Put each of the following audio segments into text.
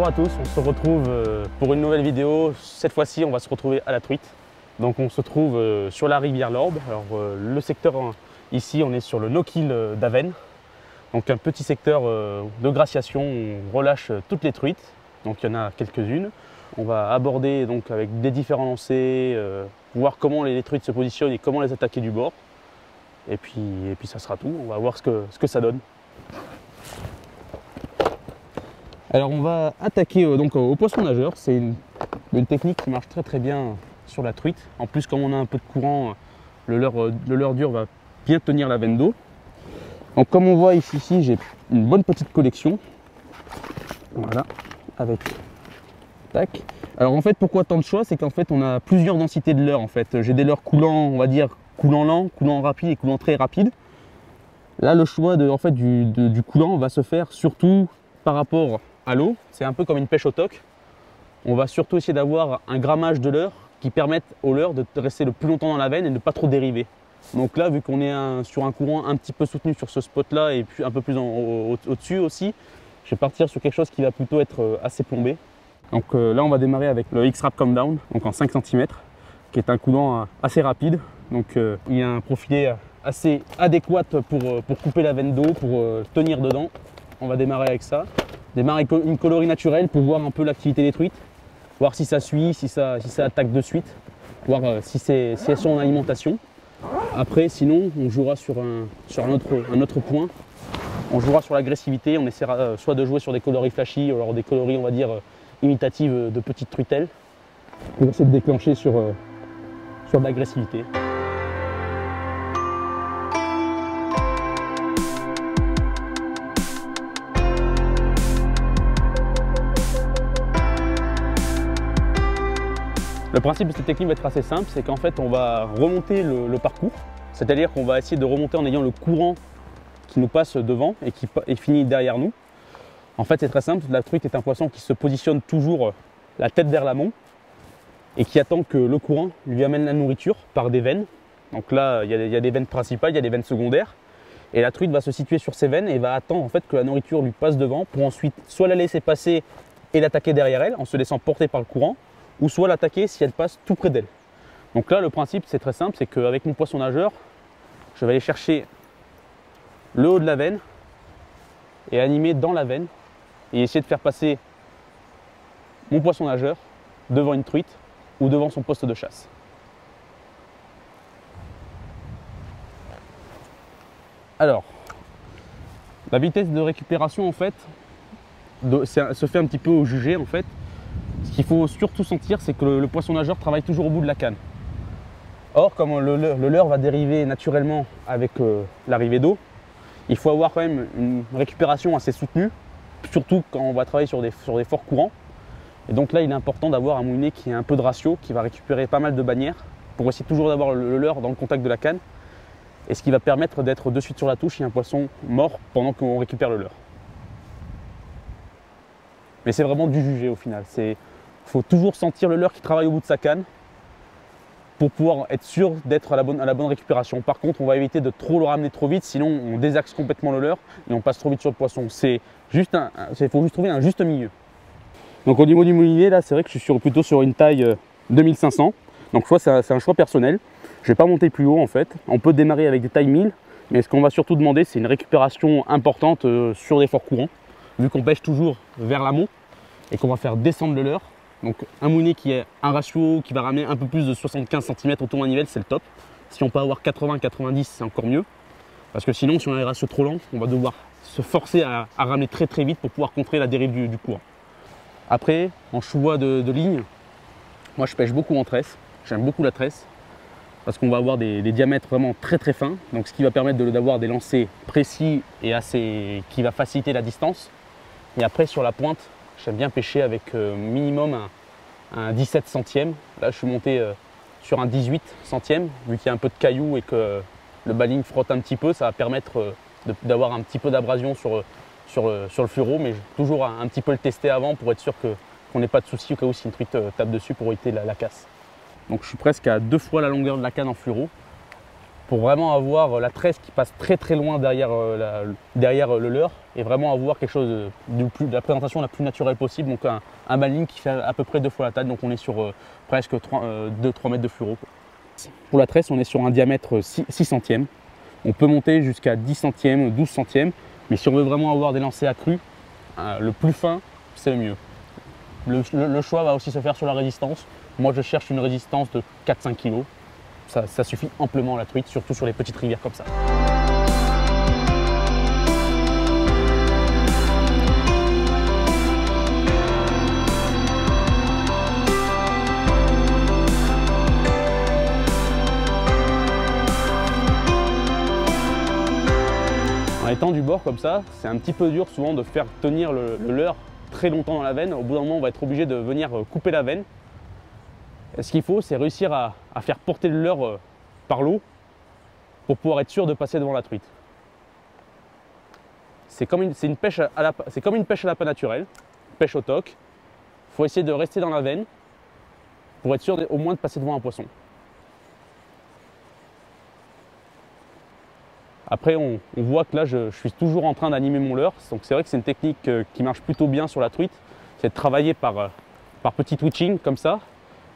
Bonjour à tous, on se retrouve pour une nouvelle vidéo. Cette fois-ci, on va se retrouver à la truite. Donc on se trouve sur la rivière l'Orbe. Alors le secteur ici, on est sur le no-kill d'Avesnes. Donc un petit secteur de graciation où on relâche toutes les truites. Donc il y en a quelques-unes. On va aborder donc avec des différents lancers, voir comment les truites se positionnent et comment les attaquer du bord. Et puis ça sera tout, on va voir ce que ça donne. Alors on va attaquer donc au poisson nageur, c'est une technique qui marche très bien sur la truite. En plus, comme on a un peu de courant, le leurre dur va bien tenir la veine d'eau. Donc comme on voit ici, j'ai une bonne petite collection. Voilà, avec tac. Alors en fait, pourquoi tant de choix? C'est qu'en fait on a plusieurs densités de leurre en fait. J'ai des leurres coulants, on va dire coulant lent, coulant rapide et coulant très rapide. Là le choix du coulant va se faire surtout par rapport à l'eau. C'est un peu comme une pêche au toc. On va surtout essayer d'avoir un grammage de leurre qui permette au leurre de rester le plus longtemps dans la veine et de ne pas trop dériver. Donc là, vu qu'on est sur un courant un petit peu soutenu sur ce spot là et puis un peu plus au-dessus aussi, je vais partir sur quelque chose qui va plutôt être assez plombé. Donc là on va démarrer avec le X-Rap Come Down, donc en 5 cm, qui est un coulant assez rapide. Donc il y a un profilé assez adéquat pour couper la veine d'eau, pour tenir dedans. On va démarrer avec ça. Démarrer avec une colorie naturelle pour voir un peu l'activité des truites, voir si ça suit, si ça attaque de suite, voir si elles sont en alimentation. Après, sinon, on jouera sur un autre point. On jouera sur l'agressivité, on essaiera soit de jouer sur des coloris flashy, alors des coloris, on va dire, imitatives de petites truitelles, pour essayer de déclencher sur de l'agressivité. Le principe de cette technique va être assez simple, c'est qu'en fait on va remonter le parcours, c'est-à-dire qu'on va essayer de remonter en ayant le courant qui nous passe devant et qui finit derrière nous. En fait c'est très simple, la truite est un poisson qui se positionne toujours la tête vers l'amont et qui attend que le courant lui amène la nourriture par des veines. Donc là il y a des veines principales, il y a des veines secondaires et la truite va se situer sur ces veines et va attendre en fait que la nourriture lui passe devant pour ensuite soit la laisser passer et l'attaquer derrière elle en se laissant porter par le courant, ou soit l'attaquer si elle passe tout près d'elle. Donc là le principe c'est très simple, c'est qu'avec mon poisson nageur, je vais aller chercher le haut de la veine et animer dans la veine et essayer de faire passer mon poisson nageur devant une truite ou devant son poste de chasse. Alors, la vitesse de récupération en fait se fait un petit peu au jugé en fait. Ce qu'il faut surtout sentir, c'est que le poisson nageur travaille toujours au bout de la canne. Or, comme le leurre va dériver naturellement avec l'arrivée d'eau, il faut avoir quand même une récupération assez soutenue, surtout quand on va travailler sur des forts courants. Et donc là, il est important d'avoir un moulinet qui a un peu de ratio, qui va récupérer pas mal de bannières, pour essayer toujours d'avoir le leurre dans le contact de la canne, et ce qui va permettre d'être de suite sur la touche si un poisson mord pendant qu'on récupère le leurre. Mais c'est vraiment du jugé au final. Il faut toujours sentir le leurre qui travaille au bout de sa canne pour pouvoir être sûr d'être à la bonne récupération. Par contre, on va éviter de trop le ramener trop vite, sinon on désaxe complètement le leurre et on passe trop vite sur le poisson. Il faut juste trouver un juste milieu. Donc au niveau du moulinet, là, c'est vrai que je suis plutôt sur une taille 2500. Donc c'est un choix personnel. Je ne vais pas monter plus haut en fait. On peut démarrer avec des tailles 1000, mais ce qu'on va surtout demander, c'est une récupération importante sur des forts courants, vu qu'on pêche toujours vers l'amont et qu'on va faire descendre le leurre. Donc un moulinet qui est un ratio qui va ramener un peu plus de 75 cm autour d'un nivelle, c'est le top. Si on peut avoir 80-90, c'est encore mieux. Parce que sinon, si on a des ratios trop lents, on va devoir se forcer à ramener très vite pour pouvoir contrer la dérive du courant. Après, en choix de ligne, moi je pêche beaucoup en tresse. J'aime beaucoup la tresse parce qu'on va avoir des diamètres vraiment très fins. Donc ce qui va permettre d'avoir des lancers précis et qui va faciliter la distance. Et après sur la pointe, j'aime bien pêcher avec minimum un 17 centième. Là, je suis monté sur un 18 centième, vu qu'il y a un peu de cailloux et que le baling frotte un petit peu. Ça va permettre d'avoir un petit peu d'abrasion sur le fluoro, mais toujours un petit peu le tester avant pour être sûr qu'on n'ait pas de soucis au cas où si une truite tape dessus pour éviter la casse. Donc je suis presque à 2 fois la longueur de la canne en fluoro. pour vraiment avoir la tresse qui passe très très loin derrière, le leurre et vraiment avoir quelque chose de la présentation la plus naturelle possible. Donc un maligne qui fait à peu près 2 fois la taille, donc on est sur presque 2-3 mètres de fluoro. Pour la tresse, on est sur un diamètre 6 centièmes. On peut monter jusqu'à 10 centièmes, 12 centièmes, mais si on veut vraiment avoir des lancers accrus, le plus fin, c'est le mieux. Le choix va aussi se faire sur la résistance. Moi, je cherche une résistance de 4-5 kg. Ça suffit amplement à la truite, surtout sur les petites rivières comme ça. En étant du bord comme ça, c'est un petit peu dur souvent de faire tenir le leurre très longtemps dans la veine. Au bout d'un moment, on va être obligé de venir couper la veine. Et ce qu'il faut, c'est réussir à faire porter le leurre par l'eau pour pouvoir être sûr de passer devant la truite. C'est comme une pêche à l'appât naturel, pêche au toc. Il faut essayer de rester dans la veine pour être sûr au moins de passer devant un poisson. Après, on voit que là, je suis toujours en train d'animer mon leurre. Donc c'est vrai que c'est une technique qui marche plutôt bien sur la truite. C'est de travailler par petit twitching comme ça.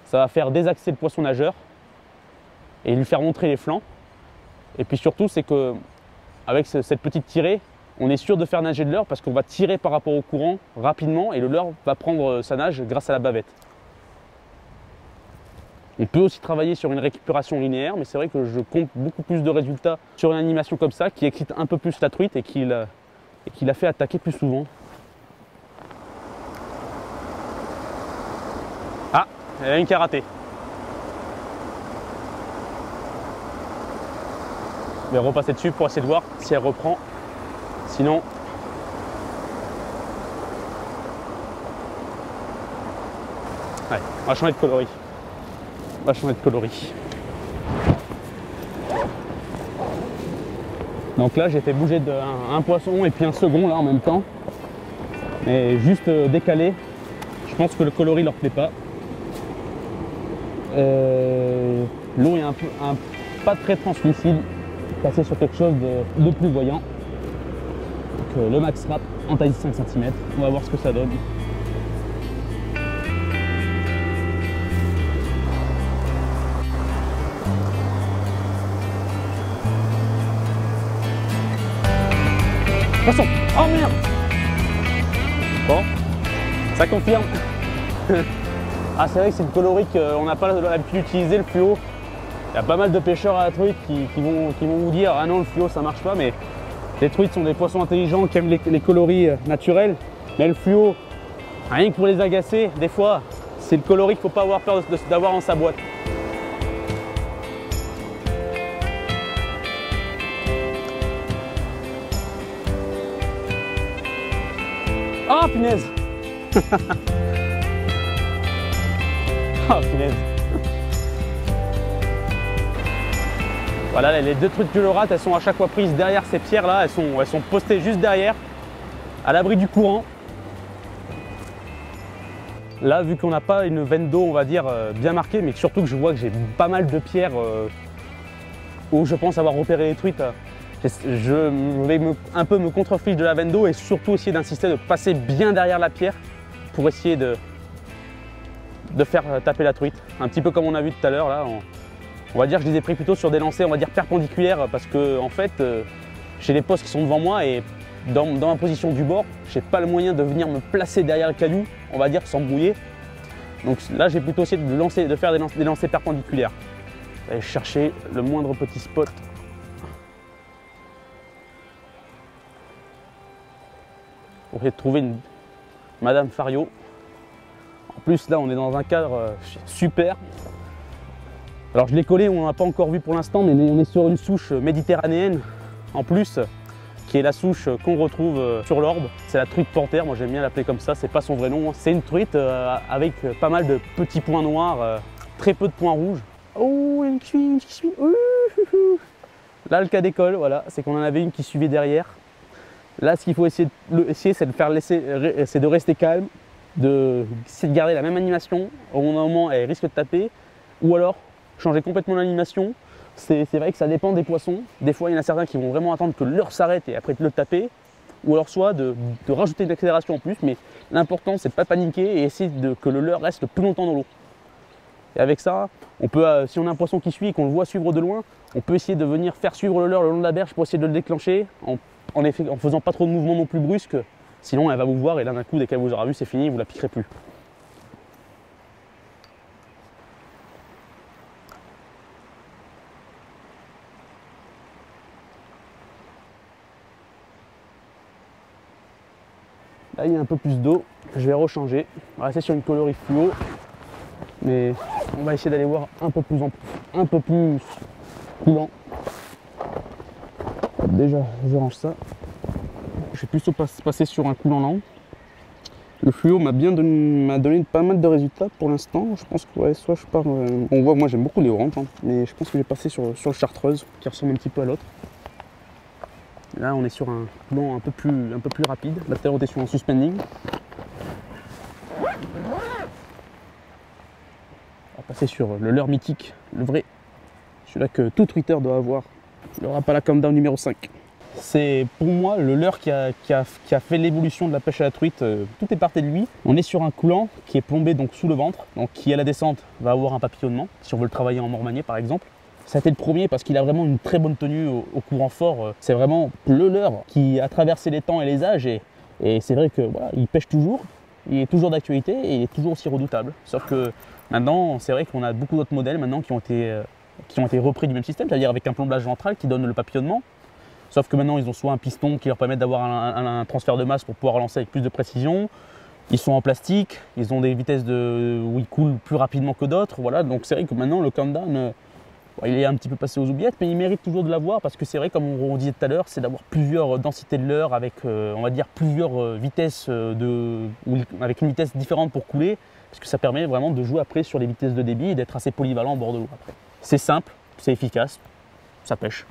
Ça va faire désaxer le poisson nageur et lui faire montrer les flancs. Et puis surtout, c'est qu'avec cette petite tirée, on est sûr de faire nager le leurre parce qu'on va tirer par rapport au courant rapidement et le leurre va prendre sa nage grâce à la bavette. On peut aussi travailler sur une récupération linéaire, mais c'est vrai que je compte beaucoup plus de résultats sur une animation comme ça qui excite un peu plus la truite et qui la fait attaquer plus souvent. Ah, il y a une qui a raté. Je vais repasser dessus pour essayer de voir si elle reprend. Sinon, ouais, on va changer de coloris. On va changer de coloris. Donc là, j'ai fait bouger un poisson et puis un second là en même temps. Mais juste décalé. Je pense que le coloris leur plaît pas. L'eau est pas très translucide. Passer sur quelque chose de plus voyant. Donc, le max wrap en taille 5 cm. On va voir ce que ça donne. Poisson! Oh merde! Bon, ça confirme. Ah, c'est vrai que c'est une coloris qu'on n'a pas l'habitude d'utiliser, le fluo. Il y a pas mal de pêcheurs à la truite qui vont vous dire ah non, le fluo ça marche pas, mais les truites sont des poissons intelligents qui aiment les coloris naturels. Mais le fluo, rien que pour les agacer, des fois, c'est le coloris qu'il ne faut pas avoir peur d'avoir en sa boîte. Ah, punaise! Ah, punaise! Voilà, les deux truites que je rate, elles sont à chaque fois prises derrière ces pierres là, elles sont postées juste derrière, à l'abri du courant. Là, vu qu'on n'a pas une veine d'eau, on va dire, bien marquée, mais surtout que je vois que j'ai pas mal de pierres où je pense avoir repéré les truites, je vais un peu me contrefiche de la veine d'eau et surtout essayer d'insister de passer bien derrière la pierre pour essayer de faire taper la truite. Un petit peu comme on a vu tout à l'heure là. On va dire que je les ai pris plutôt sur des lancers, on va dire perpendiculaires, parce que en fait, j'ai les postes qui sont devant moi et dans ma position du bord, je n'ai pas le moyen de venir me placer derrière le caillou, on va dire sans brouiller. Donc là, j'ai plutôt essayé de faire des lancers perpendiculaires. Aller chercher le moindre petit spot. Pour essayer de trouver une Madame Fario. En plus, là, on est dans un cadre super. Alors je l'ai collé, on n'a pas encore vu pour l'instant, mais on est sur une souche méditerranéenne en plus, qui est la souche qu'on retrouve sur l'Orbe. C'est la truite panthère, moi j'aime bien l'appeler comme ça, c'est pas son vrai nom. C'est une truite avec pas mal de petits points noirs, très peu de points rouges. Oh, une qui suit. Là le cas d'école, voilà, c'est qu'on en avait une qui suivait derrière. Là ce qu'il faut essayer, c'est de rester calme, essayer de garder la même animation. Au moment elle risque de taper, ou alors changer complètement l'animation, c'est vrai que ça dépend des poissons. Des fois, il y en a certains qui vont vraiment attendre que l'heure s'arrête et après le taper. Ou alors soit de rajouter une accélération en plus. Mais l'important, c'est de ne pas paniquer et essayer que le leurre reste le plus longtemps dans l'eau. Et avec ça, on peut, si on a un poisson qui suit et qu'on le voit suivre de loin, on peut essayer de venir faire suivre le leurre le long de la berge pour essayer de le déclencher en faisant pas trop de mouvements non plus brusques. Sinon, elle va vous voir et là d'un coup, dès qu'elle vous aura vu, c'est fini, vous la piquerez plus. Là, il y a un peu plus d'eau. Je vais rechanger. On va rester sur une coloris fluo. Mais on va essayer d'aller voir un peu plus coulant. Déjà, je range ça. Je vais plutôt passer sur un coulant lent. Le fluo m'a donné pas mal de résultats pour l'instant. Je pense que ouais, soit je pars. On voit, moi j'aime beaucoup les oranges, hein, mais je pense que je vais passer sur le chartreuse qui ressemble un petit peu à l'autre. Là, on est sur un coulant un peu plus rapide. Là, tout à l'heure, on était sur un suspending. On va passer sur le leurre mythique, le vrai. Celui-là que tout truiteur doit avoir. Le Rapala Countdown numéro 5. C'est pour moi le leurre qui a fait l'évolution de la pêche à la truite. Tout est parti de lui. On est sur un coulant qui est plombé donc sous le ventre, donc qui à la descente va avoir un papillonnement, si on veut le travailler en mormanier par exemple. Ça a été le premier parce qu'il a vraiment une très bonne tenue au courant fort. C'est vraiment le leurre qui a traversé les temps et les âges et c'est vrai que voilà, il pêche toujours, il est toujours d'actualité et il est toujours aussi redoutable. Sauf que maintenant, c'est vrai qu'on a beaucoup d'autres modèles maintenant qui ont été repris du même système, c'est-à-dire avec un plombage ventral qui donne le papillonnement. Sauf que maintenant, ils ont soit un piston qui leur permet d'avoir un transfert de masse pour pouvoir lancer avec plus de précision. Ils sont en plastique, ils ont des vitesses où ils coulent plus rapidement que d'autres. Voilà, donc c'est vrai que maintenant, le Countdown, il est un petit peu passé aux oubliettes, mais il mérite toujours de l'avoir parce que c'est vrai, comme on disait tout à l'heure, c'est d'avoir plusieurs densités de leurre avec, on va dire, plusieurs vitesses, avec une vitesse différente pour couler, parce que ça permet vraiment de jouer après sur les vitesses de débit et d'être assez polyvalent en bord de l'eau après. C'est simple, c'est efficace, ça pêche.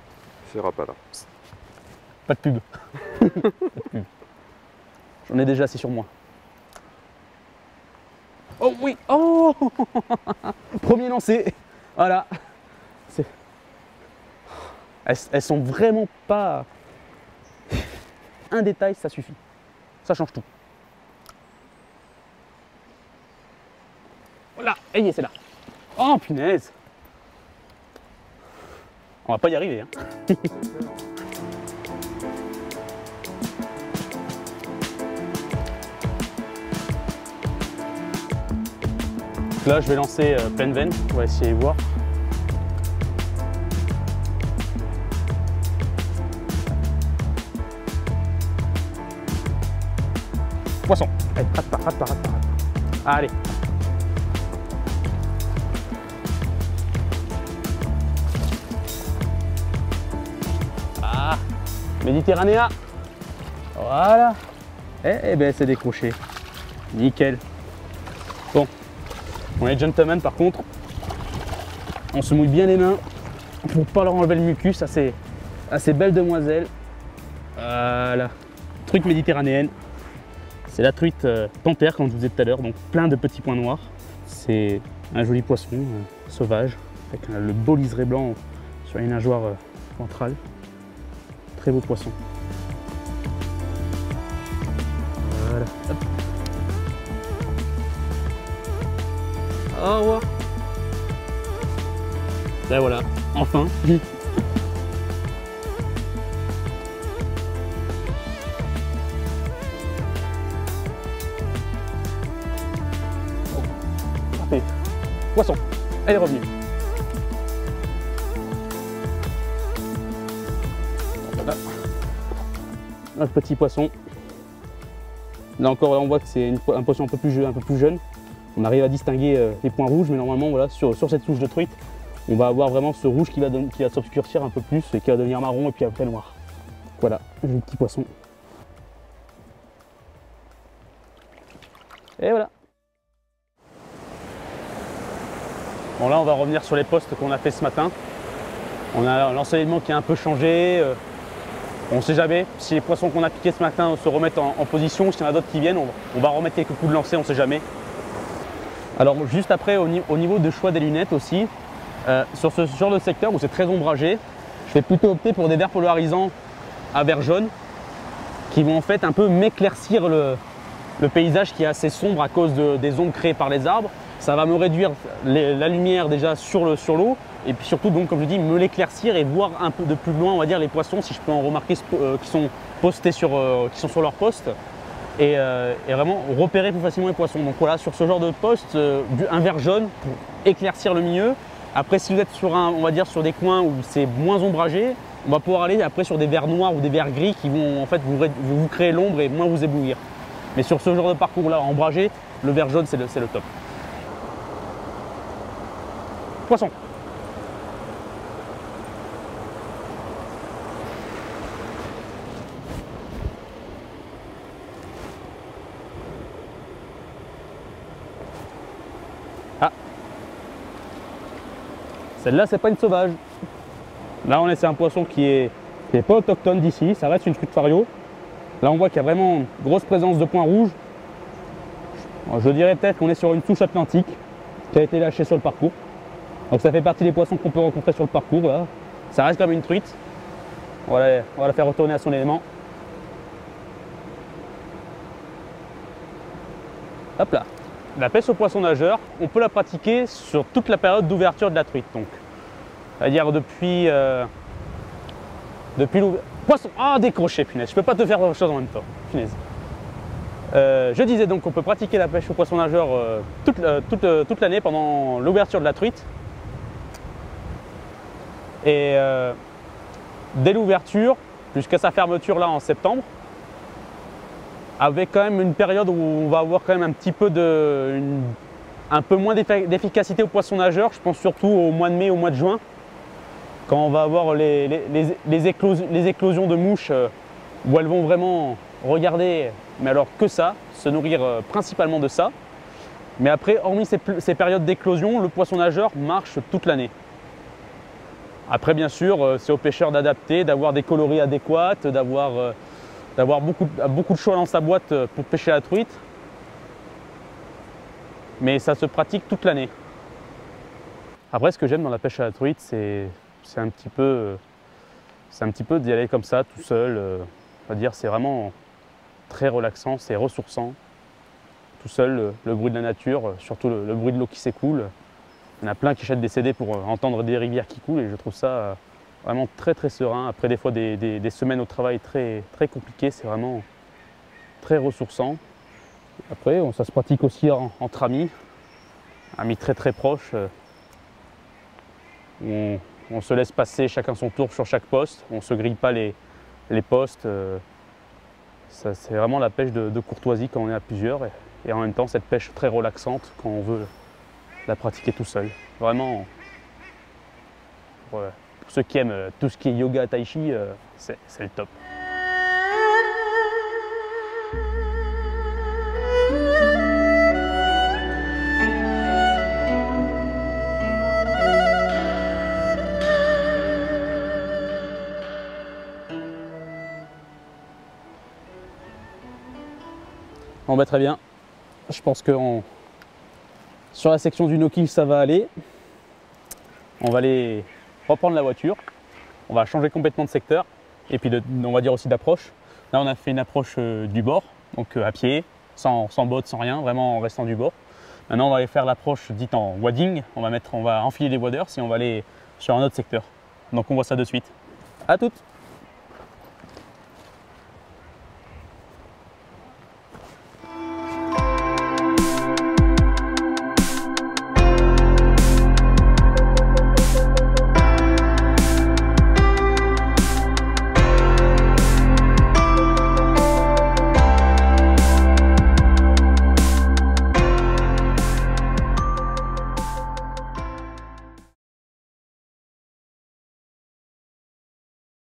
C'est Rapala. Pas de pub. Pas de pub. J'en ai déjà assez sur moi. Oh oui, oh premier lancé. Voilà. Elles sont vraiment pas... Un détail, ça suffit. Ça change tout. Voilà, ayez, c'est là. Oh punaise. On va pas y arriver, hein. Là, je vais lancer pleine veine. On va essayer de voir. Poisson. Allez, rate pas. Allez. Ah, Méditerranéa. Voilà. Eh ben, c'est décroché. Nickel. Bon. On est gentlemen par contre. On se mouille bien les mains pour pas leur enlever le mucus à ces belles demoiselles. Voilà. Truite méditerranéenne. C'est la truite panthère, comme je vous disais tout à l'heure, donc plein de petits points noirs. C'est un joli poisson sauvage, avec le beau liseré blanc sur les nageoires ventrales. Très beau poisson. Voilà. Hop. Au revoir. Là voilà, enfin. Poisson, elle est revenue. Voilà. Notre petit poisson. Là encore, on voit que c'est un poisson un peu plus jeune. On arrive à distinguer les points rouges, mais normalement, voilà, sur cette souche de truite, on va avoir vraiment ce rouge qui va s'obscurcir un peu plus et qui va devenir marron et puis après noir. Voilà, le petit poisson. Et voilà. Bon là on va revenir sur les postes qu'on a fait ce matin. On a l'ensoleillement qui a un peu changé. On ne sait jamais si les poissons qu'on a piqués ce matin se remettent en position, s'il y en a d'autres qui viennent, on va remettre quelques coups de lancer, on ne sait jamais. Alors juste après au niveau de choix des lunettes aussi, Sur ce genre de secteur où c'est très ombragé, je vais plutôt opter pour des verres polarisants à vert jaune qui vont en fait un peu m'éclaircir le paysage qui est assez sombre à cause des ombres créées par les arbres. Ça va me réduire la lumière déjà sur l'eau et puis surtout, donc, comme je dis, me l'éclaircir et voir un peu de plus loin, on va dire, les poissons, si je peux en remarquer, qui sont postés qui sont sur leur poste et vraiment repérer plus facilement les poissons. Donc voilà, sur ce genre de poste, un vert jaune pour éclaircir le milieu. Après, si vous êtes sur on va dire sur des coins où c'est moins ombragé, on va pouvoir aller après sur des verts noirs ou des verts gris qui vont en fait vous créer l'ombre et moins vous éblouir. Mais sur ce genre de parcours là ombragé, le vert jaune c'est le top. Poisson. Ah. Celle-là c'est pas une sauvage. Là on est sur un poisson qui est pas autochtone d'ici, ça reste une truite fario. Là on voit qu'il y a vraiment une grosse présence de points rouges. Je dirais peut-être qu'on est sur une souche atlantique qui a été lâchée sur le parcours. Donc ça fait partie des poissons qu'on peut rencontrer sur le parcours. Là. Ça reste comme une truite. On va la faire retourner à son élément. Hop là. La pêche au poisson nageur, on peut la pratiquer sur toute la période d'ouverture de la truite. Donc, c'est-à-dire depuis poisson. Ah, décroché, punaise. Je peux pas te faire autre chose en même temps. Punaise. Je disais donc qu'on peut pratiquer la pêche au poisson nageur toute l'année pendant l'ouverture de la truite. Et dès l'ouverture jusqu'à sa fermeture là en septembre, avec quand même une période où on va avoir quand même un petit peu un peu moins d'efficacité au poisson nageur. Je pense surtout au mois de mai, au mois de juin, quand on va avoir les éclosions de mouches où elles vont vraiment regarder, mais alors que ça, se nourrir principalement de ça. Mais après, hormis ces périodes d'éclosion, le poisson nageur marche toute l'année. Après, bien sûr, c'est aux pêcheurs d'adapter, d'avoir des coloris adéquats, d'avoir beaucoup de choix dans sa boîte pour pêcher la truite. Mais ça se pratique toute l'année. Après, ce que j'aime dans la pêche à la truite, c'est un petit peu d'y aller comme ça, tout seul. On va dire, c'est vraiment très relaxant, c'est ressourçant. Tout seul, le bruit de la nature, surtout le bruit de l'eau qui s'écoule. Il y en a plein qui achètent des CD pour entendre des rivières qui coulent et je trouve ça vraiment très très serein. Après des fois des semaines au travail très, très compliquées, c'est vraiment très ressourçant. Après ça se pratique aussi entre amis très très proches. On se laisse passer chacun son tour sur chaque poste, on ne se grille pas les postes. C'est vraiment la pêche de courtoisie quand on est à plusieurs et en même temps cette pêche très relaxante quand on veut la pratiquer tout seul. Vraiment, pour ceux qui aiment tout ce qui est yoga, tai chi, c'est le top. Bon bah très bien, je pense que sur la section du no-kill ça va aller. On va aller reprendre la voiture, on va changer complètement de secteur et puis on va dire aussi d'approche. Là on a fait une approche du bord, donc à pied, sans botte, sans rien, vraiment en restant du bord. Maintenant on va aller faire l'approche dite en wading, on va enfiler les waders et on va aller sur un autre secteur. Donc on voit ça de suite. À toutes.